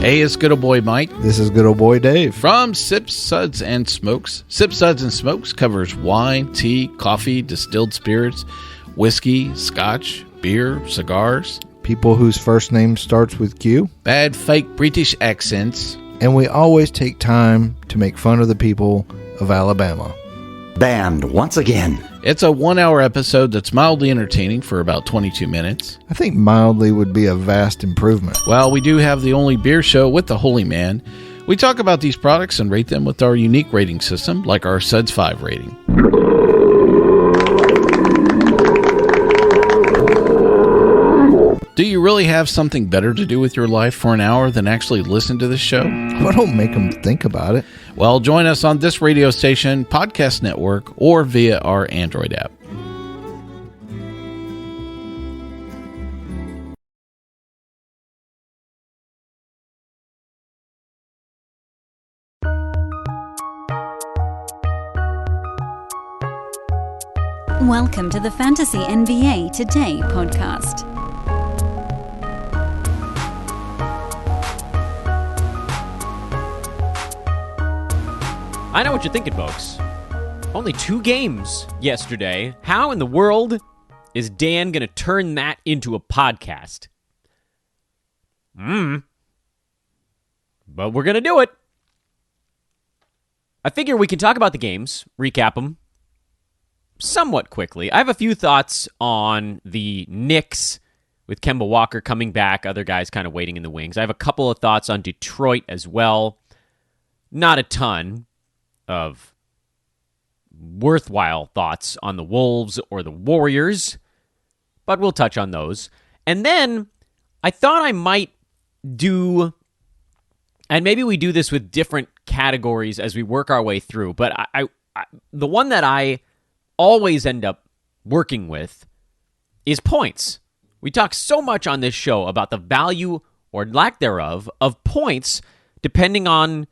Hey, it's good old boy Mike. This is good old boy Dave. From Sips, Suds, and Smokes. Sips, Suds, and Smokes covers wine, tea, coffee, distilled spirits, whiskey, scotch, beer, cigars. People whose first name starts with Q. Bad fake British accents. And we always take time to make fun of the people of Alabama. Banned once again. It's a 1-hour episode that's mildly entertaining for about 22 minutes. I think mildly would be a vast improvement. Well, we do have the only beer show with the Holy Man. We talk about these products and rate them with our unique rating system, like our Suds 5 rating. Do you really have something better to do with your life for an hour than actually listen to this show? Well, don't make them think about it. Well, join us on this radio station, podcast network, or via our Android app. Welcome to the Fantasy NBA Today podcast. I know what you're thinking, folks. Only 2 games yesterday. How in the world is Dan going to turn that into a podcast? But we're going to do it. I figure we can talk about the games, recap them somewhat quickly. I have a few thoughts on the Knicks with Kemba Walker coming back, other guys kind of waiting in the wings. I have a couple of thoughts on Detroit as well. Not a ton of worthwhile thoughts on the Wolves or the Warriors, but we'll touch on those. And then I thought I might do, and maybe we do this with different categories as we work our way through, but I the one that I always end up working with is points. We talk so much on this show about the value or lack thereof of points depending on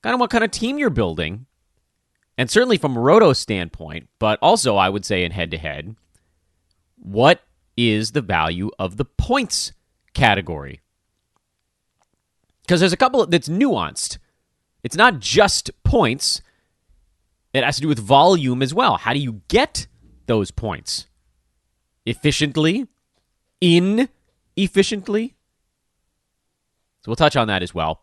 kind of what kind of team you're building. And certainly from a roto standpoint, but also I would say in head-to-head, what is the value of the points category? Because there's a couple that's nuanced. It's not just points. It has to do with volume as well. How do you get those points? Efficiently? Inefficiently? So we'll touch on that as well.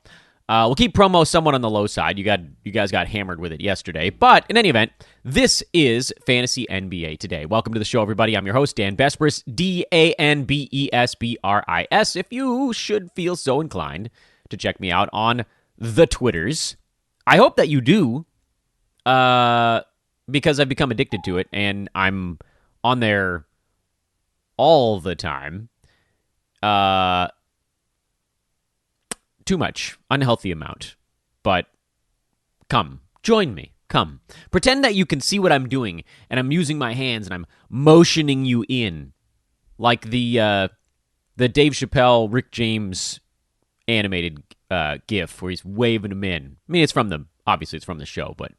We'll keep promo somewhat on the low side. You guys got hammered with it yesterday. But in any event, this is Fantasy NBA Today. Welcome to the show, everybody. I'm your host, Dan Besbris, DANBESBRIS. If you should feel so inclined to check me out on the Twitters, I hope that you do, because I've become addicted to it, and I'm on there all the time. Too much, unhealthy amount, but come, join me, come. Pretend that you can see what I'm doing, and I'm using my hands, and I'm motioning you in, like the Dave Chappelle, Rick James animated GIF where he's waving them in. I mean, obviously it's from the show, but,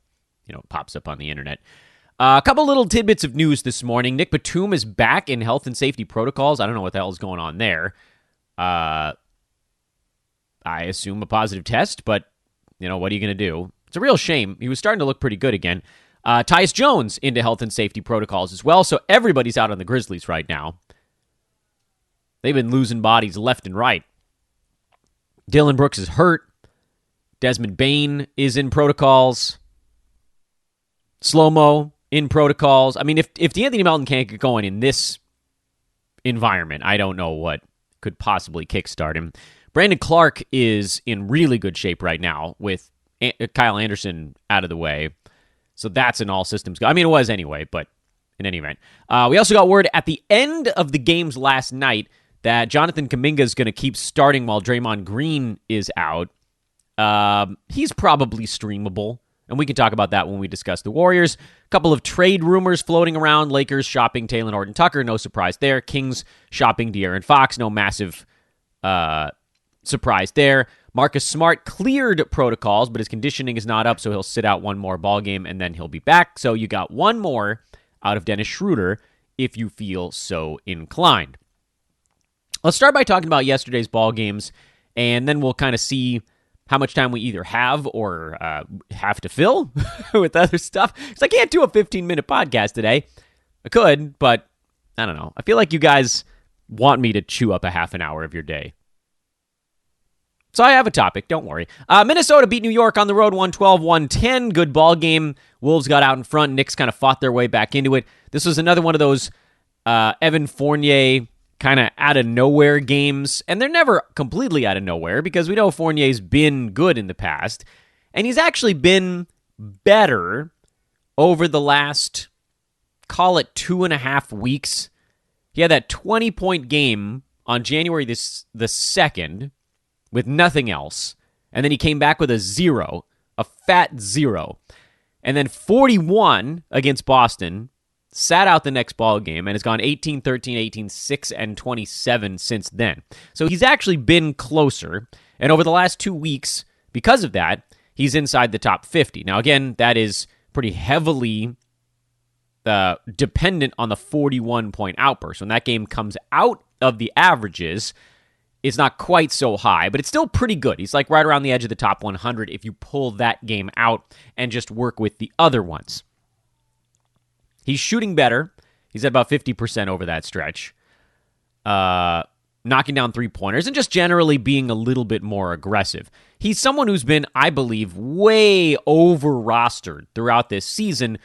you know, it pops up on the internet. A couple little tidbits of news this morning. Nick Batum is back in health and safety protocols. I don't know what the hell is going on there. I assume a positive test, but, you know, what are you going to do? It's a real shame. He was starting to look pretty good again. Tyus Jones into health and safety protocols as well, so everybody's out on the Grizzlies right now. They've been losing bodies left and right. Dylan Brooks is hurt. Desmond Bane is in protocols. Slow-mo in protocols. I mean, if DeAnthony Melton can't get going in this environment, I don't know what could possibly kickstart him. Brandon Clark is in really good shape right now with Kyle Anderson out of the way. So that's an all systems go. I mean, it was anyway, but in any event. We also got word at the end of the games last night that Jonathan Kuminga is going to keep starting while Draymond Green is out. He's probably streamable, and we can talk about that when we discuss the Warriors. A couple of trade rumors floating around. Lakers shopping Talen Horton-Tucker, no surprise there. Kings shopping De'Aaron Fox, no massive surprise there. Marcus Smart cleared protocols, but his conditioning is not up, so he'll sit out one more ball game, and then he'll be back. So you got one more out of Dennis Schroeder if you feel so inclined. Let's start by talking about yesterday's ball games and then we'll kind of see how much time we either have or have to fill with other stuff. Because I can't do a 15-minute podcast today. I could, but I don't know. I feel like you guys want me to chew up a half an hour of your day. So I have a topic, don't worry. Minnesota beat New York on the road 112-110. Good ball game. Wolves got out in front. Knicks kind of fought their way back into it. This was another one of those Evan Fournier kind of out of nowhere games. And they're never completely out of nowhere because we know Fournier's been good in the past. And he's actually been better over the last, call it 2.5 weeks. He had that 20-point game on January the 2nd with nothing else. And then he came back with a 0, a fat 0. And then 41 against Boston, sat out the next ball game, and has gone 18-13, 18-6, and 27 since then. So he's actually been closer. And over the last 2 weeks, because of that, he's inside the top 50. Now, again, that is pretty heavily dependent on the 41-point outburst. When that game comes out of the averages, it's not quite so high, but it's still pretty good. He's like right around the edge of the top 100 if you pull that game out and just work with the other ones. He's shooting better. He's at about 50% over that stretch. Knocking down three-pointers and just generally being a little bit more aggressive. He's someone who's been, I believe, way over-rostered throughout this season,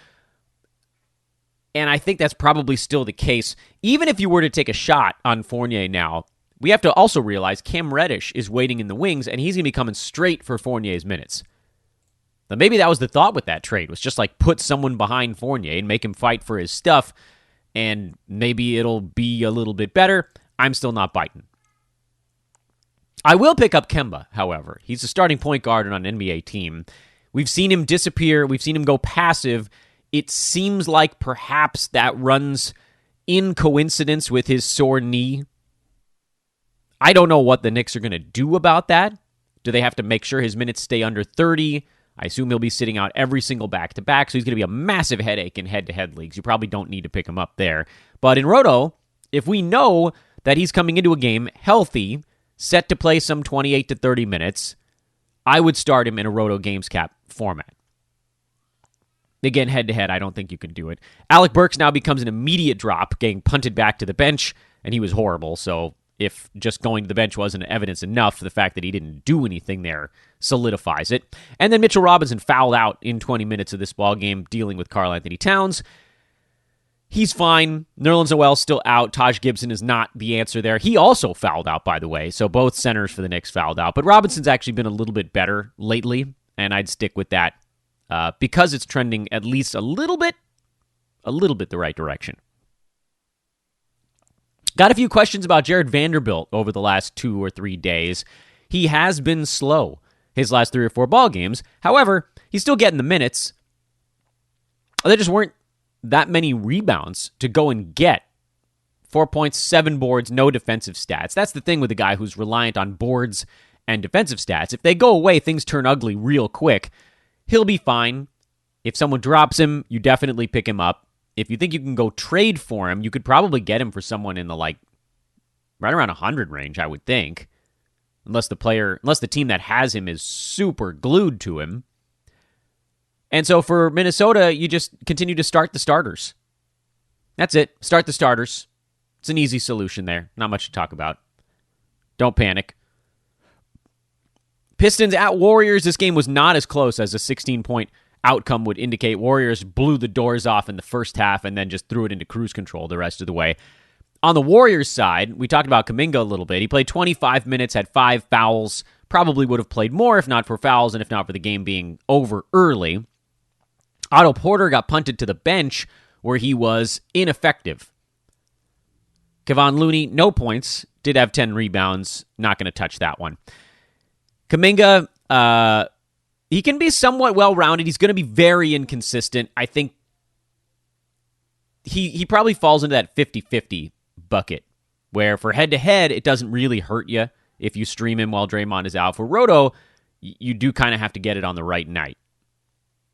and I think that's probably still the case. Even if you were to take a shot on Fournier now, we have to also realize Cam Reddish is waiting in the wings, and he's going to be coming straight for Fournier's minutes. Now, maybe that was the thought with that trade, was just like put someone behind Fournier and make him fight for his stuff, and maybe it'll be a little bit better. I'm still not biting. I will pick up Kemba, however. He's a starting point guard on an NBA team. We've seen him disappear. We've seen him go passive. It seems like perhaps that runs in coincidence with his sore knee. I don't know what the Knicks are going to do about that. Do they have to make sure his minutes stay under 30? I assume he'll be sitting out every single back-to-back, so he's going to be a massive headache in head-to-head leagues. You probably don't need to pick him up there. But in Roto, if we know that he's coming into a game healthy, set to play some 28 to 30 minutes, I would start him in a Roto Games Cap format. Again, head-to-head, I don't think you can do it. Alec Burks now becomes an immediate drop, getting punted back to the bench, and he was horrible, so if just going to the bench wasn't evidence enough, the fact that he didn't do anything there solidifies it. And then Mitchell Robinson fouled out in 20 minutes of this ball game, dealing with Karl Anthony Towns. He's fine. Nerlens Noel's still out. Taj Gibson is not the answer there. He also fouled out, by the way, so both centers for the Knicks fouled out. But Robinson's actually been a little bit better lately, and I'd stick with that because it's trending at least a little bit the right direction. Got a few questions about Jared Vanderbilt over the last 2 or 3 days. He has been slow his last 3 or 4 ball games. However, he's still getting the minutes. There just weren't that many rebounds to go and get. 4 points, 7 boards, no defensive stats. That's the thing with a guy who's reliant on boards and defensive stats. If they go away, things turn ugly real quick. He'll be fine. If someone drops him, you definitely pick him up. If you think you can go trade for him, you could probably get him for someone in the right around 100 range, I would think. Unless the team that has him is super glued to him. And so for Minnesota, you just continue to start the starters. That's it. Start the starters. It's an easy solution there. Not much to talk about. Don't panic. Pistons at Warriors. This game was not as close as a 16-point outcome would indicate. Warriors blew the doors off in the first half and then just threw it into cruise control the rest of the way. On the Warriors side, we talked about Kuminga a little bit. He played 25 minutes, had 5 fouls. Probably would have played more if not for fouls and if not for the game being over early. Otto Porter got punted to the bench where he was ineffective. Kevon Looney, no points. Did have 10 rebounds. Not going to touch that one. Kaminga, he can be somewhat well-rounded. He's going to be very inconsistent. I think he probably falls into that 50-50 bucket, where for head-to-head, it doesn't really hurt you if you stream him while Draymond is out. For Roto, you do kind of have to get it on the right night.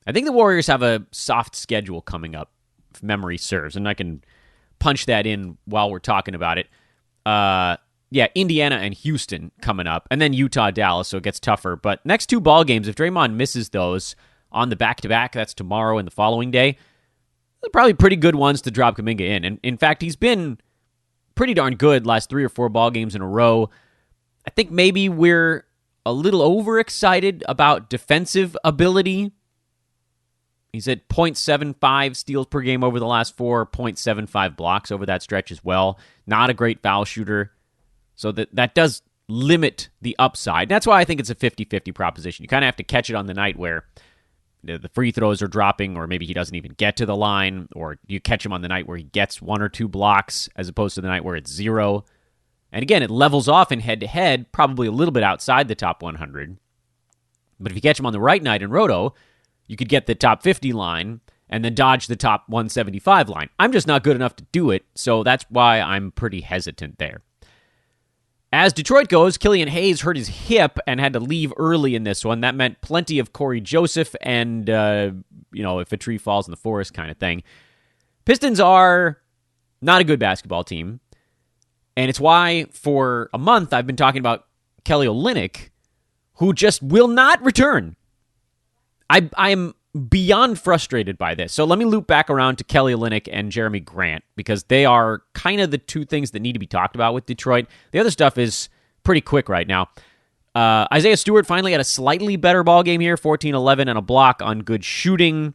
I think the Warriors have a soft schedule coming up, if memory serves, and I can punch that in while we're talking about it. Indiana and Houston coming up, and then Utah, Dallas, so it gets tougher. But next 2 ball games, if Draymond misses those on the back-to-back, that's tomorrow and the following day, they're probably pretty good ones to drop Kuminga in. And in fact, he's been pretty darn good last 3 or 4 ball games in a row. I think maybe we're a little overexcited about defensive ability. He's at 0.75 steals per game over the last 4, 0.75 blocks over that stretch as well. Not a great foul shooter. So that does limit the upside. That's why I think it's a 50-50 proposition. You kind of have to catch it on the night where the free throws are dropping, or maybe he doesn't even get to the line, or you catch him on the night where he gets 1 or 2 blocks as opposed to the night where it's 0. And again, it levels off in head-to-head, probably a little bit outside the top 100. But if you catch him on the right night in Roto, you could get the top 50 line and then dodge the top 175 line. I'm just not good enough to do it, so that's why I'm pretty hesitant there. As Detroit goes, Killian Hayes hurt his hip and had to leave early in this one. That meant plenty of Corey Joseph and, if a tree falls in the forest kind of thing. Pistons are not a good basketball team, and it's why for a month I've been talking about Kelly Olynyk, who just will not return. I am beyond frustrated by this. So let me loop back around to Kelly Olynyk and Jeremy Grant, because they are kind of the 2 things that need to be talked about with Detroit. The other stuff is pretty quick right now. Isaiah Stewart finally had a slightly better ball game here, 14-11 and a block on good shooting.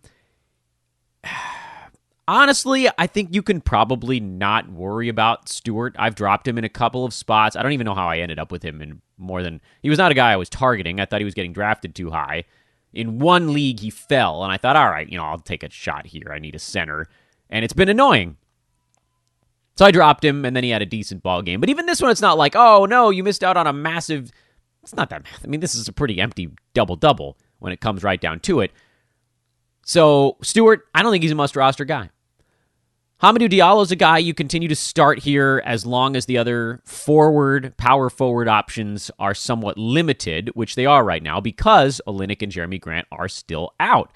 Honestly, I think you can probably not worry about Stewart. I've dropped him in a couple of spots. I don't even know how I ended up with him in more than... He was not a guy I was targeting. I thought he was getting drafted too high. In one league, he fell, and I thought, all right, I'll take a shot here. I need a center, and it's been annoying. So I dropped him, and then he had a decent ball game. But even this one, it's not like, oh, no, you missed out on a massive... It's not that... I mean, this is a pretty empty double-double when it comes right down to it. So, Stewart, I don't think he's a must-roster guy. Hamadou Diallo is a guy you continue to start here as long as the other power forward options are somewhat limited, which they are right now because Olynyk and Jeremy Grant are still out.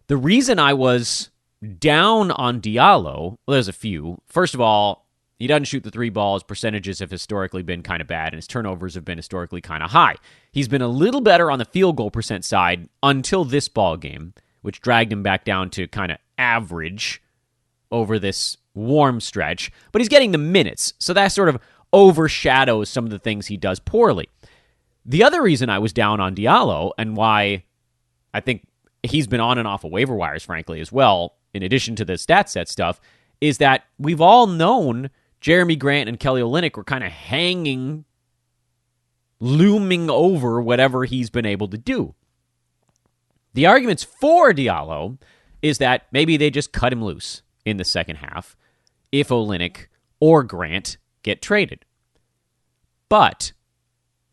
The reason I was down on Diallo, well, there's a few. First of all, he doesn't shoot the 3 ball. His percentages have historically been kind of bad, and his turnovers have been historically kind of high. He's been a little better on the field goal percent side until this ball game, which dragged him back down to kind of average over this warm stretch, but he's getting the minutes, so that sort of overshadows some of the things he does poorly. The other reason I was down on Diallo, and why I think he's been on and off of waiver wires, frankly, as well, in addition to the stat set stuff, is that we've all known Jeremy Grant and Kelly Olynyk were kind of looming over whatever he's been able to do. The arguments for Diallo is that maybe they just cut him loose in the second half if Olynyk or Grant get traded. But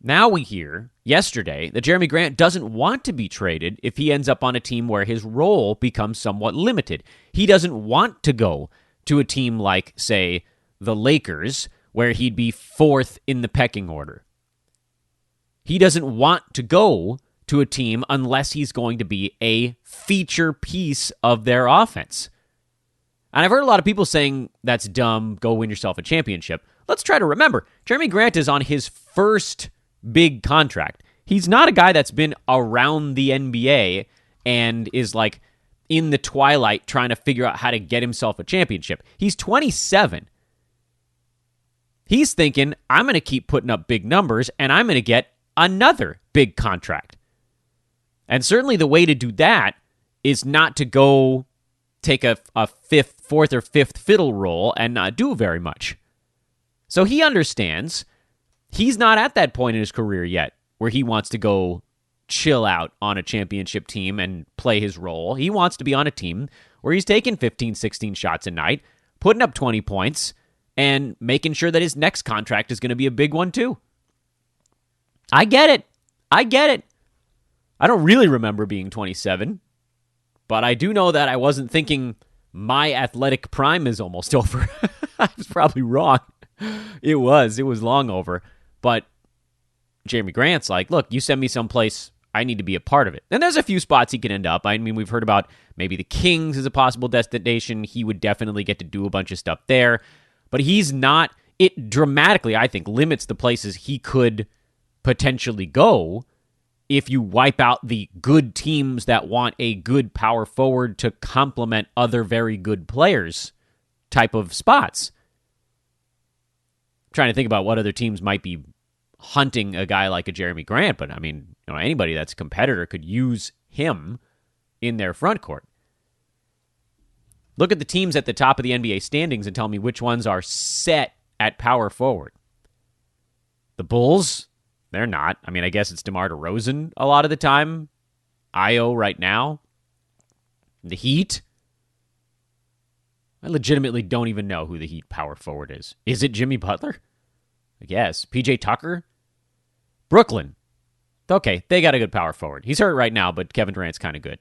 now we hear yesterday that Jeremy Grant doesn't want to be traded if he ends up on a team where his role becomes somewhat limited. He doesn't want to go to a team like, say, the Lakers, where he'd be 4th in the pecking order. He doesn't want to go to a team unless he's going to be a feature piece of their offense. And I've heard a lot of people saying, that's dumb, go win yourself a championship. Let's try to remember, Jeremy Grant is on his first big contract. He's not a guy that's been around the NBA and is like in the twilight trying to figure out how to get himself a championship. He's 27. He's thinking, I'm going to keep putting up big numbers and I'm going to get another big contract. And certainly the way to do that is not to go take a 4th or 5th fiddle role and not do very much. So he understands he's not at that point in his career yet where he wants to go chill out on a championship team and play his role. He wants to be on a team where he's taking 15, 16 shots a night, putting up 20 points, and making sure that his next contract is going to be a big one too. I get it. I don't really remember being 27, but I do know that I wasn't thinking my athletic prime is almost over. I was probably wrong. It was long over. But Jeremy Grant's like, look, you send me someplace, I need to be a part of it. And there's a few spots he could end up. I mean, we've heard about maybe the Kings as a possible destination. He would definitely get to do a bunch of stuff there. But he's not it dramatically, I think, limits the places he could potentially go if you wipe out the good teams that want a good power forward to complement other very good players type of spots. I'm trying to think about what other teams might be hunting a guy like a Jeremy Grant, but I mean, anybody that's a competitor could use him in their front court. Look at the teams at the top of the NBA standings and tell me which ones are set at power forward. The Bulls, they're not. I mean, I guess it's DeMar DeRozan a lot of the time. Io right now. The Heat. I legitimately don't even know who the Heat power forward is. Is it Jimmy Butler? I guess. PJ Tucker? Brooklyn. Okay, they got a good power forward. He's hurt right now, but Kevin Durant's kind of good.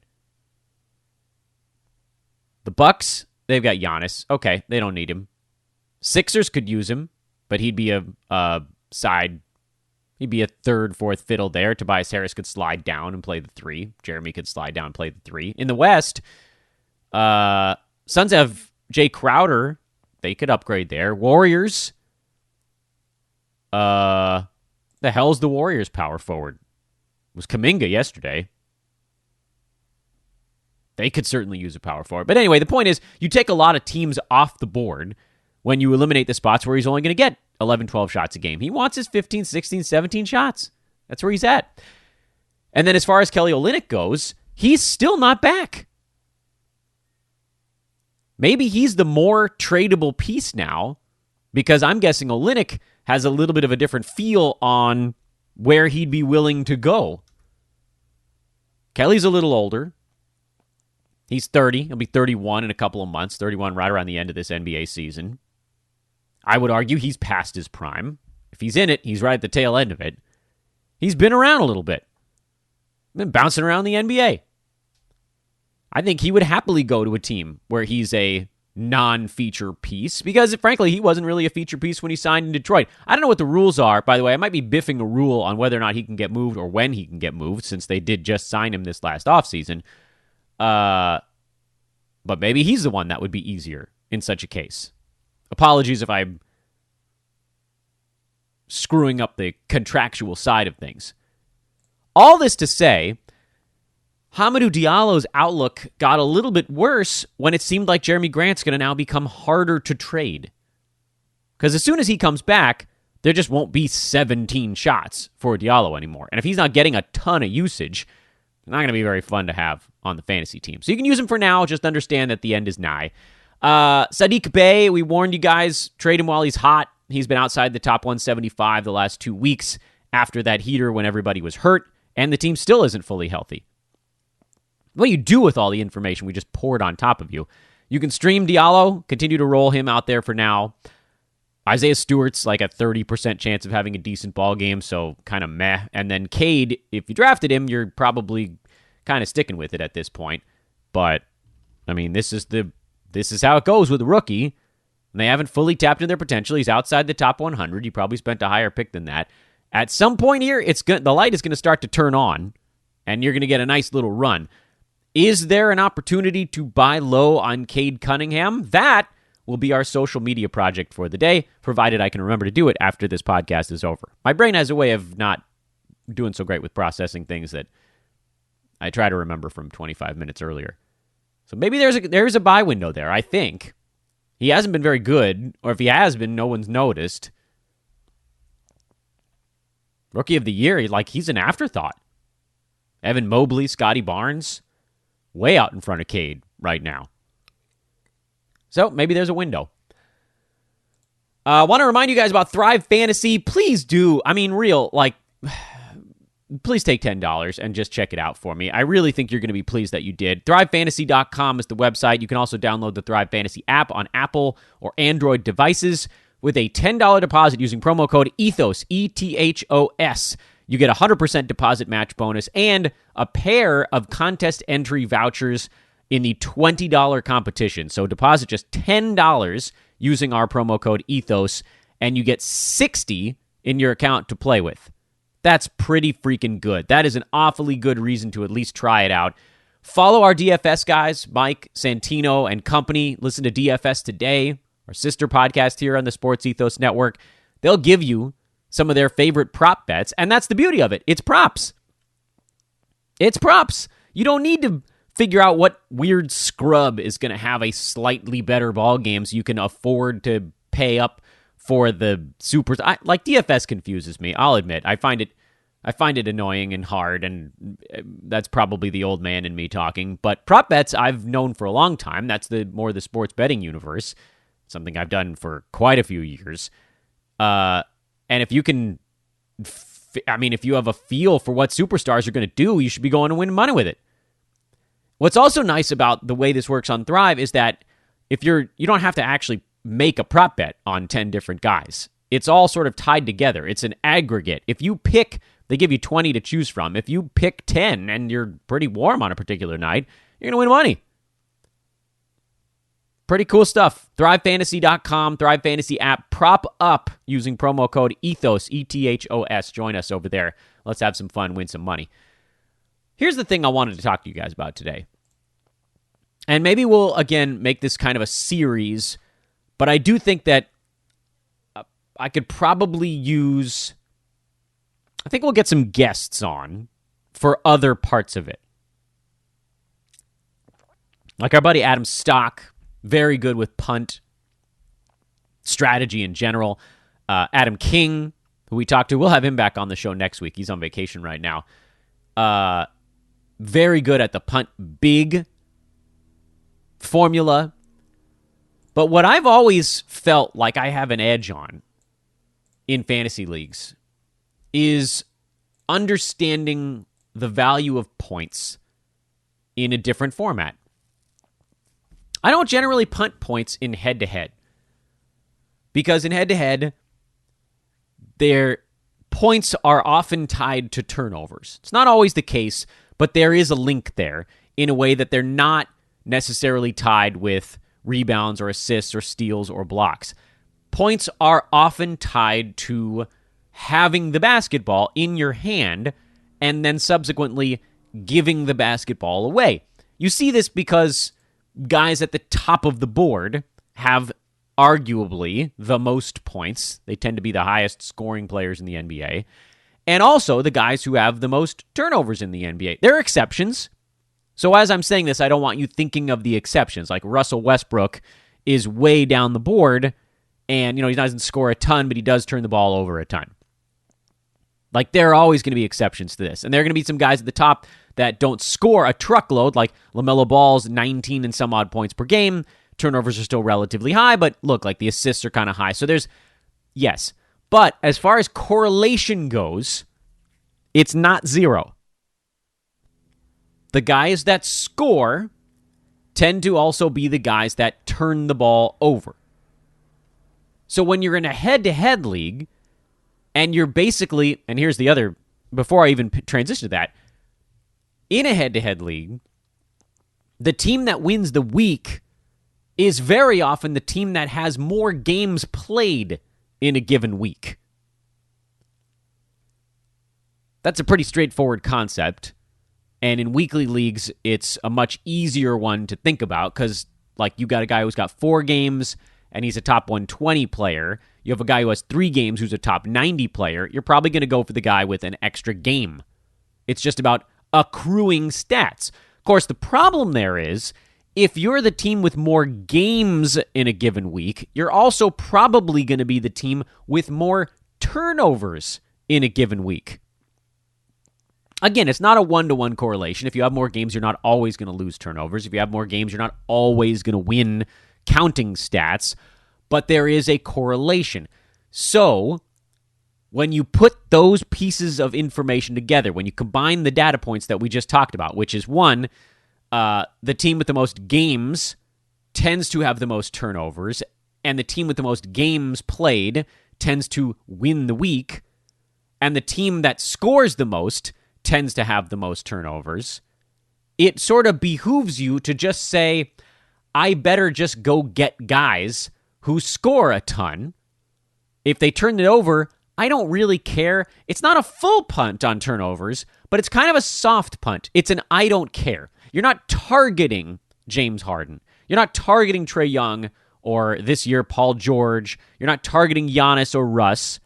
The Bucks, they've got Giannis. Okay, they don't need him. Sixers could use him, but he'd be a third, fourth fiddle there. Tobias Harris could slide down and play the 3. Jeremy could slide down and play the 3. In the West, Suns have Jay Crowder. They could upgrade there. Warriors. The hell's the Warriors power forward? It was Kuminga yesterday. They could certainly use a power forward. But anyway, the point is, you take a lot of teams off the board when you eliminate the spots where he's only going to get 11, 12 shots a game. He wants his 15, 16, 17 shots. That's where he's at. And then as far as Kelly Olynyk goes, he's still not back. Maybe he's the more tradable piece now, because I'm guessing Olynyk has a little bit of a different feel on where he'd be willing to go. Kelly's a little older. He's 30. He'll be 31 in a couple of months. 31 right around the end of this NBA season. I would argue he's past his prime. If he's in it, he's right at the tail end of it. He's been around a little bit. Been bouncing around the NBA. I think he would happily go to a team where he's a non-feature piece, because frankly, he wasn't really a feature piece when he signed in Detroit. I don't know what the rules are, by the way. I might be biffing a rule on whether or not he can get moved or when he can get moved, since they did just sign him this last offseason. But maybe he's the one that would be easier in such a case. Apologies if I'm screwing up the contractual side of things. All this to say, Hamadou Diallo's outlook got a little bit worse when it seemed like Jeremy Grant's going to now become harder to trade. Because as soon as he comes back, there just won't be 17 shots for Diallo anymore. And if he's not getting a ton of usage, it's not going to be very fun to have on the fantasy team. So you can use him for now. Just understand that the end is nigh. Saddiq Bey, we warned you guys, trade him while he's hot. He's been outside the top 175 the last 2 weeks after that heater when everybody was hurt, and the team still isn't fully healthy. What do you do with all the information we just poured on top of you? You can stream Diallo, continue to roll him out there for now. Isaiah Stewart's like a 30% chance of having a decent ball game, so kind of meh. And then Cade, if you drafted him, you're probably kind of sticking with it at this point. But, I mean, this is how it goes with a rookie. And they haven't fully tapped into their potential. He's outside the top 100. You probably spent a higher pick than that. At some point here, the light is going to start to turn on, and you're going to get a nice little run. Is there an opportunity to buy low on Cade Cunningham? That will be our social media project for the day, provided I can remember to do it after this podcast is over. My brain has a way of not doing so great with processing things that I try to remember from 25 minutes earlier. So maybe there's a buy window there, I think. He hasn't been very good, or if he has been, no one's noticed. Rookie of the year, he's an afterthought. Evan Mobley, Scotty Barnes, way out in front of Cade right now. So maybe there's a window. I want to remind you guys about Thrive Fantasy. Please do. I mean, please take $10 and just check it out for me. I really think you're going to be pleased that you did. ThriveFantasy.com is the website. You can also download the Thrive Fantasy app on Apple or Android devices. With a $10 deposit using promo code ETHOS, ETHOS, you get a 100% deposit match bonus and a pair of contest entry vouchers in the $20 competition. So deposit just $10 using our promo code ETHOS, and you get $60 in your account to play with. That's pretty freaking good. That is an awfully good reason to at least try it out. Follow our DFS guys, Mike, Santino, and company. Listen to DFS Today, our sister podcast here on the Sports Ethos Network. They'll give you some of their favorite prop bets, and that's the beauty of it. It's props. It's props. You don't need to figure out what weird scrub is going to have a slightly better ball game so you can afford to pay up for the supers. Like DFS confuses me. I'll admit. I find it annoying and hard, and that's probably the old man in me talking. But prop bets I've known for a long time. That's more the sports betting universe, something I've done for quite a few years. And if you can, if you have a feel for what superstars are going to do, you should be going to win money with it. What's also nice about the way this works on Thrive is that you don't have to actually make a prop bet on 10 different guys. It's all sort of tied together. It's an aggregate. If you pick, they give you 20 to choose from. If you pick 10 and you're pretty warm on a particular night, you're going to win money. Pretty cool stuff. ThriveFantasy.com, Thrive Fantasy app. Prop up using promo code ETHOS, ETHOS. Join us over there. Let's have some fun, win some money. Here's the thing I wanted to talk to you guys about today. And maybe we'll, again, make this kind of a series, but I do think that I could probably use... I think we'll get some guests on for other parts of it. Like our buddy Adam Stock, very good with punt strategy in general. Adam King, who we talked to, we'll have him back on the show next week. He's on vacation right now. Very good at the punt big formula. But what I've always felt like I have an edge on in fantasy leagues is understanding the value of points in a different format. I don't generally punt points in head-to-head, because in head-to-head, their points are often tied to turnovers. It's not always the case, but there is a link there in a way that they're not necessarily tied with rebounds or assists or steals or blocks. Points are often tied to having the basketball in your hand and then subsequently giving the basketball away. You see this because guys at the top of the board have arguably the most points. They tend to be the highest scoring players in the NBA. And also the guys who have the most turnovers in the NBA. There are exceptions. So as I'm saying this, I don't want you thinking of the exceptions. Like Russell Westbrook is way down the board, and he doesn't score a ton, but he does turn the ball over a ton. Like, there are always going to be exceptions to this. And there are going to be some guys at the top that don't score a truckload, like LaMelo Ball's 19 and some odd points per game. Turnovers are still relatively high, but look, like the assists are kind of high. So yes. But as far as correlation goes, it's not zero. The guys that score tend to also be the guys that turn the ball over. So when you're in a head-to-head league, and you're basically, and here's the other, before I even transition to that, in a head-to-head league, the team that wins the week is very often the team that has more games played in a given week. That's a pretty straightforward concept, and in weekly leagues, it's a much easier one to think about, because like you got a guy who's got 4 games, and he's a top 120 player. You have a guy who has 3 games who's a top 90 player. You're probably going to go for the guy with an extra game. It's just about accruing stats. Of course, the problem there is, if you're the team with more games in a given week, you're also probably going to be the team with more turnovers in a given week. Again, it's not a one-to-one correlation. If you have more games, you're not always going to lose turnovers. If you have more games, you're not always going to win counting stats, but there is a correlation. So, when you put those pieces of information together, when you combine the data points that we just talked about, which is one, the team with the most games tends to have the most turnovers, and the team with the most games played tends to win the week, and the team that scores the most tends to have the most turnovers, it sort of behooves you to just say, I better just go get guys who score a ton. If they turn it over, I don't really care. It's not a full punt on turnovers, but it's kind of a soft punt. It's an I don't care. You're not targeting James Harden. You're not targeting Trae Young or this year Paul George. You're not targeting Giannis or Russ.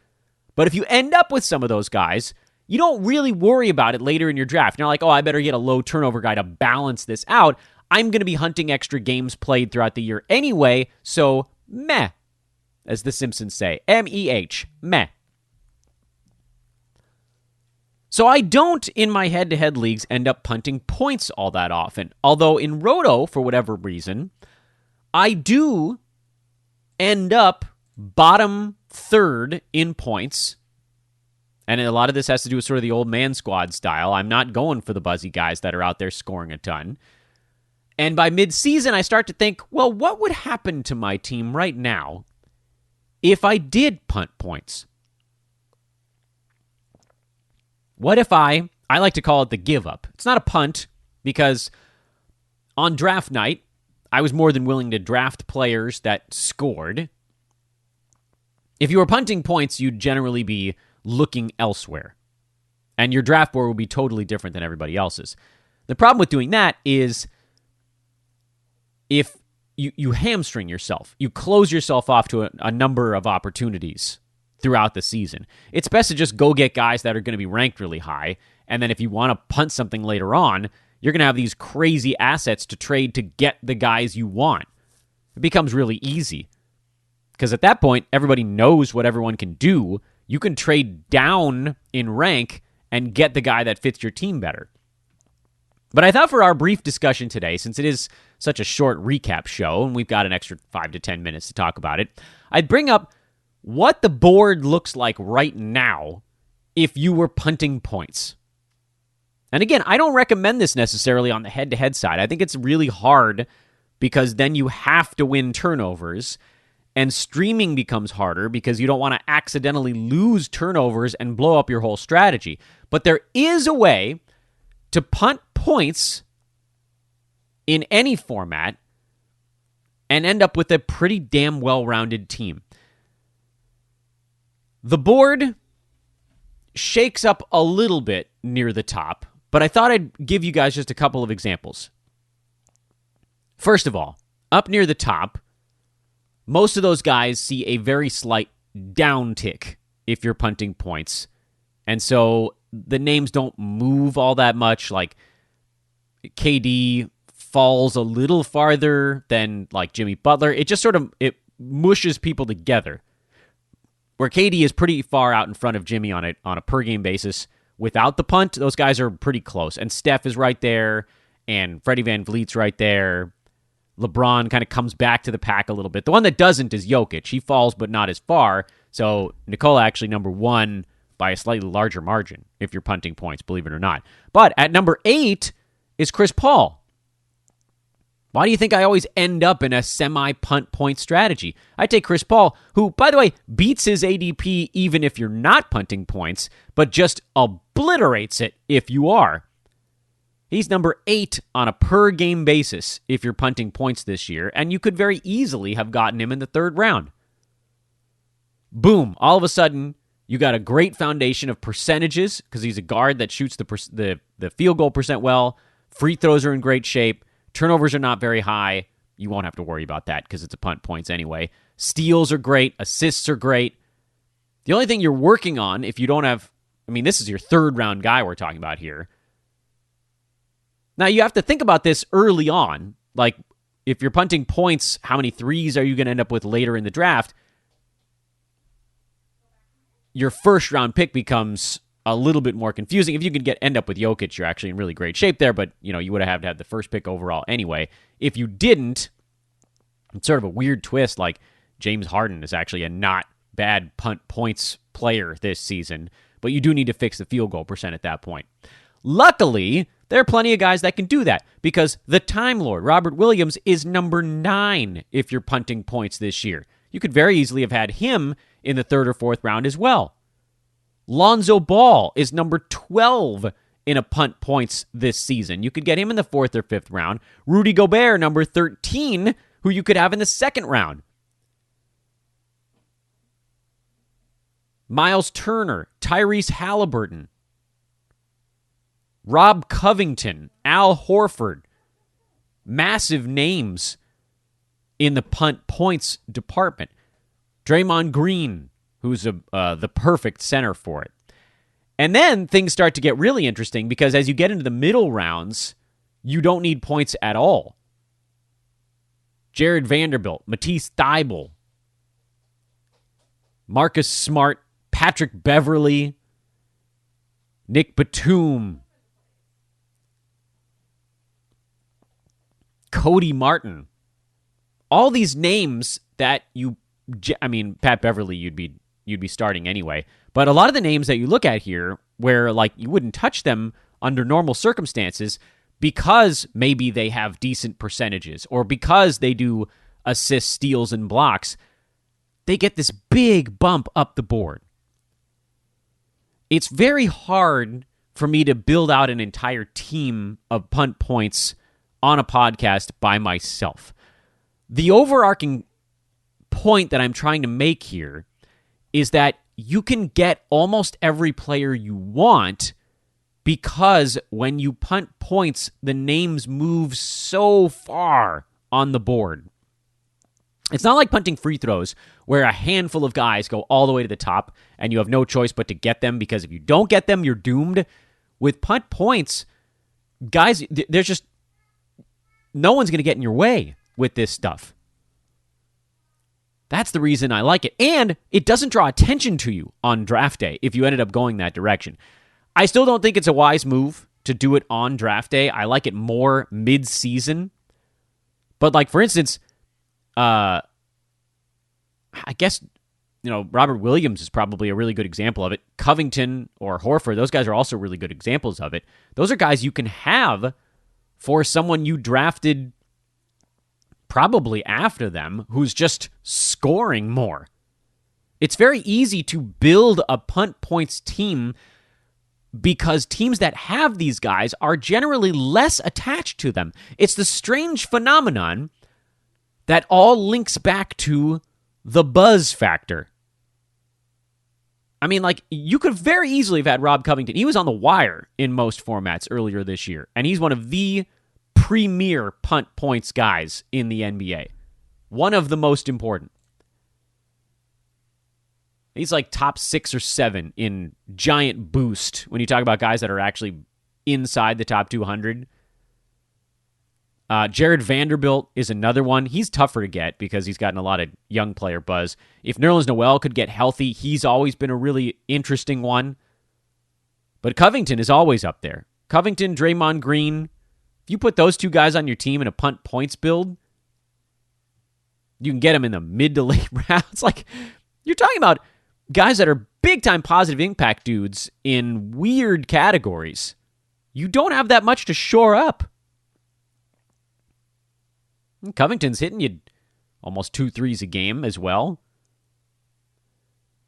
But if you end up with some of those guys, you don't really worry about it later in your draft. You're not like, oh, I better get a low turnover guy to balance this out. I'm going to be hunting extra games played throughout the year anyway, so meh, as the Simpsons say. M-E-H, meh. So I don't, in my head-to-head leagues, end up punting points all that often. Although in Roto, for whatever reason, I do end up bottom third in points. And a lot of this has to do with sort of the old man squad style. I'm not going for the buzzy guys that are out there scoring a ton. And by mid-season, I start to think, well, what would happen to my team right now if I did punt points? What if I like to call it the give up. It's not a punt because on draft night, I was more than willing to draft players that scored. If you were punting points, you'd generally be looking elsewhere. And your draft board would be totally different than everybody else's. The problem with doing that is if you hamstring yourself, you close yourself off to a number of opportunities throughout the season. It's best to just go get guys that are going to be ranked really high, and then if you want to punt something later on, you're going to have these crazy assets to trade to get the guys you want. It becomes really easy. Because at that point, everybody knows what everyone can do. You can trade down in rank and get the guy that fits your team better. But I thought for our brief discussion today, since it is such a short recap show, and we've got an extra 5 to 10 minutes to talk about it, I'd bring up what the board looks like right now if you were punting points. And again, I don't recommend this necessarily on the head-to-head side. I think it's really hard because then you have to win turnovers, and streaming becomes harder because you don't want to accidentally lose turnovers and blow up your whole strategy. But there is a way to punt points in any format and end up with a pretty damn well-rounded team. The board shakes up a little bit near the top, but I thought I'd give you guys just a couple of examples. First of all, up near the top, most of those guys see a very slight downtick if you're punting points. And so the names don't move all that much. Like KD falls a little farther than like Jimmy Butler. It just sort of, it mushes people together. Where KD is pretty far out in front of Jimmy on a per game basis without the punt, those guys are pretty close. And Steph is right there, and Freddie VanVleet's right there. LeBron kind of comes back to the pack a little bit. The one that doesn't is Jokic. He falls, but not as far. So Nikola actually number 1 by a slightly larger margin if you're punting points, believe it or not. But at number 8 is Chris Paul. Why do you think I always end up in a semi-punt point strategy? I take Chris Paul, who, by the way, beats his ADP even if you're not punting points, but just obliterates it if you are. He's number 8 on a per-game basis if you're punting points this year, and you could very easily have gotten him in the 3rd round. Boom. All of a sudden, you got a great foundation of percentages because he's a guard that shoots the field goal percent well. Free throws are in great shape. Turnovers are not very high. You won't have to worry about that because it's a punt points anyway. Steals are great. Assists are great. The only thing you're working on if you don't have... I mean, this is your 3rd round guy we're talking about here. Now, you have to think about this early on. Like, if you're punting points, how many threes are you going to end up with later in the draft? Your 1st round pick becomes a little bit more confusing. If you could end up with Jokic, you're actually in really great shape there, but you would have to have the 1st pick overall anyway. If you didn't, it's sort of a weird twist, like James Harden is actually a not bad punt points player this season, but you do need to fix the field goal percent at that point. Luckily, there are plenty of guys that can do that because the Time Lord, Robert Williams, is number 9 if you're punting points this year. You could very easily have had him in the 3rd or 4th round as well. Lonzo Ball is number 12 in a punt points this season. You could get him in the 4th or 5th round. Rudy Gobert, number 13, who you could have in the 2nd round. Miles Turner, Tyrese Halliburton, Rob Covington, Al Horford. Massive names in the punt points department. Draymond Green, who's the perfect center for it. And then things start to get really interesting because as you get into the middle rounds, you don't need points at all. Jared Vanderbilt, Matisse Thybulle, Marcus Smart, Patrick Beverly, Nick Batum, Cody Martin. All these names that Pat Beverly you'd be starting anyway. But a lot of the names that you look at here where like you wouldn't touch them under normal circumstances because maybe they have decent percentages or because they do assists, steals, and blocks, they get this big bump up the board. It's very hard for me to build out an entire team of punt points on a podcast by myself. The overarching point that I'm trying to make here is that you can get almost every player you want because when you punt points, the names move so far on the board. It's not like punting free throws where a handful of guys go all the way to the top and you have no choice but to get them because if you don't get them, you're doomed. With punt points, guys, there's just no one's going to get in your way with this stuff. That's the reason I like it. And it doesn't draw attention to you on draft day if you ended up going that direction. I still don't think it's a wise move to do it on draft day. I like it more mid-season. But like, for instance, I guess, Robert Williams is probably a really good example of it. Covington or Horford, those guys are also really good examples of it. Those are guys you can have for someone you drafted probably after them who's just scoring more. It's very easy to build a punt points team because teams that have these guys are generally less attached to them. It's the strange phenomenon that all links back to the buzz factor. I mean, like, you could very easily have had Rob Covington. He was on the wire in most formats earlier this year, and he's one of the premier punt points guys in the NBA. One of the most important. He's like top 6 or 7 in giant boost when you talk about guys that are actually inside the top 200. Jared Vanderbilt is another one. He's tougher to get because he's gotten a lot of young player buzz. If Nerlens Noel could get healthy, he's always been a really interesting one. But Covington is always up there. Covington, Draymond Green. If you put those two guys on your team in a punt points build, you can get them in the mid to late rounds. Like, you're talking about guys that are big-time positive impact dudes in weird categories. You don't have that much to shore up. Covington's hitting you almost 2 threes a game as well.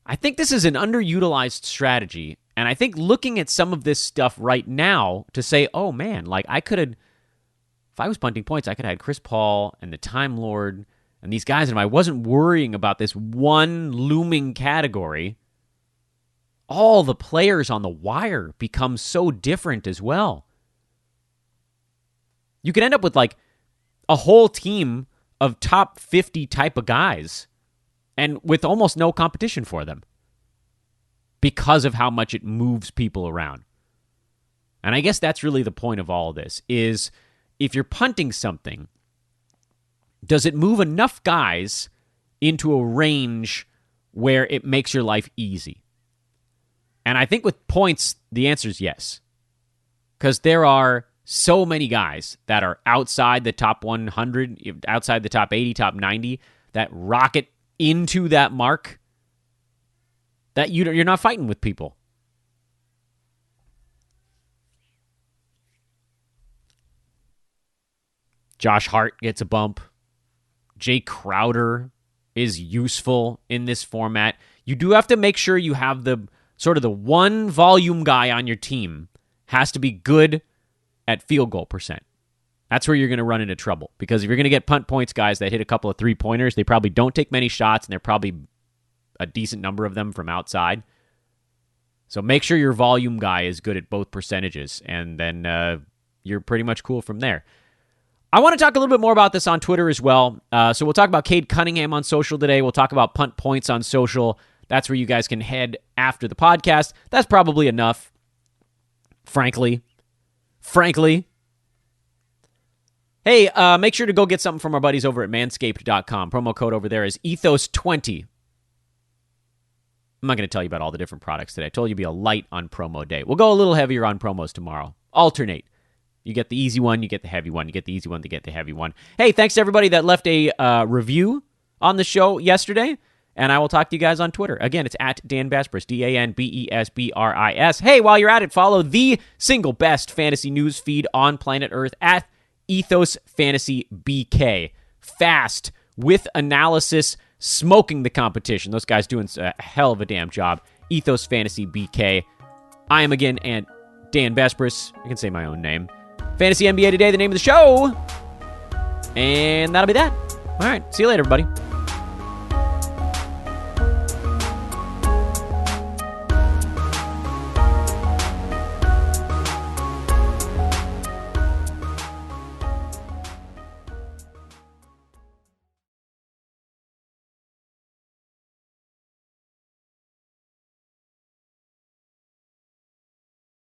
I think this is an underutilized strategy, and I think looking at some of this stuff right now to say, oh man, like I could have, if I was punting points, I could have had Chris Paul and the Time Lord and these guys, and if I wasn't worrying about this one looming category, all the players on the wire become so different as well. You could end up with like a whole team of top 50 type of guys and with almost no competition for them because of how much it moves people around. And I guess that's really the point of all of this is if you're punting something, does it move enough guys into a range where it makes your life easy? And I think with points, the answer is yes. Because there are so many guys that are outside the top 100, outside the top 80, top 90, that rocket into that mark that you're not fighting with people. Josh Hart gets a bump. Jay Crowder is useful in this format. You do have to make sure you have the sort of the one volume guy on your team has to be good at field goal percent. That's where you're going to run into trouble. Because if you're going to get punt points guys that hit a couple of three-pointers, they probably don't take many shots, and they're probably a decent number of them from outside. So make sure your volume guy is good at both percentages, and then you're pretty much cool from there. I want to talk a little bit more about this on Twitter as well. So we'll talk about Cade Cunningham on social today. We'll talk about Punt-Points on social. That's where you guys can head after the podcast. That's probably enough, frankly. Hey, make sure to go get something from our buddies over at manscaped.com. Promo code over there is Ethos20. I'm not going to tell you about all the different products today. I told you to be a light on promo day. We'll go a little heavier on promos tomorrow. Alternate. You get the easy one, you get the heavy one. You get the easy one, to get the heavy one. Hey, thanks to everybody that left a review on the show yesterday. And I will talk to you guys on Twitter. Again, it's at Dan Besbris, DanBesbris. Hey, while you're at it, follow the single best fantasy news feed on planet Earth at Ethos Fantasy BK. Fast, with analysis, smoking the competition. Those guys doing a hell of a damn job. Ethos Fantasy BK. I am again and Dan Besbris. I can say my own name. Fantasy NBA Today, the name of the show. And that'll be that. All right. See you later, everybody.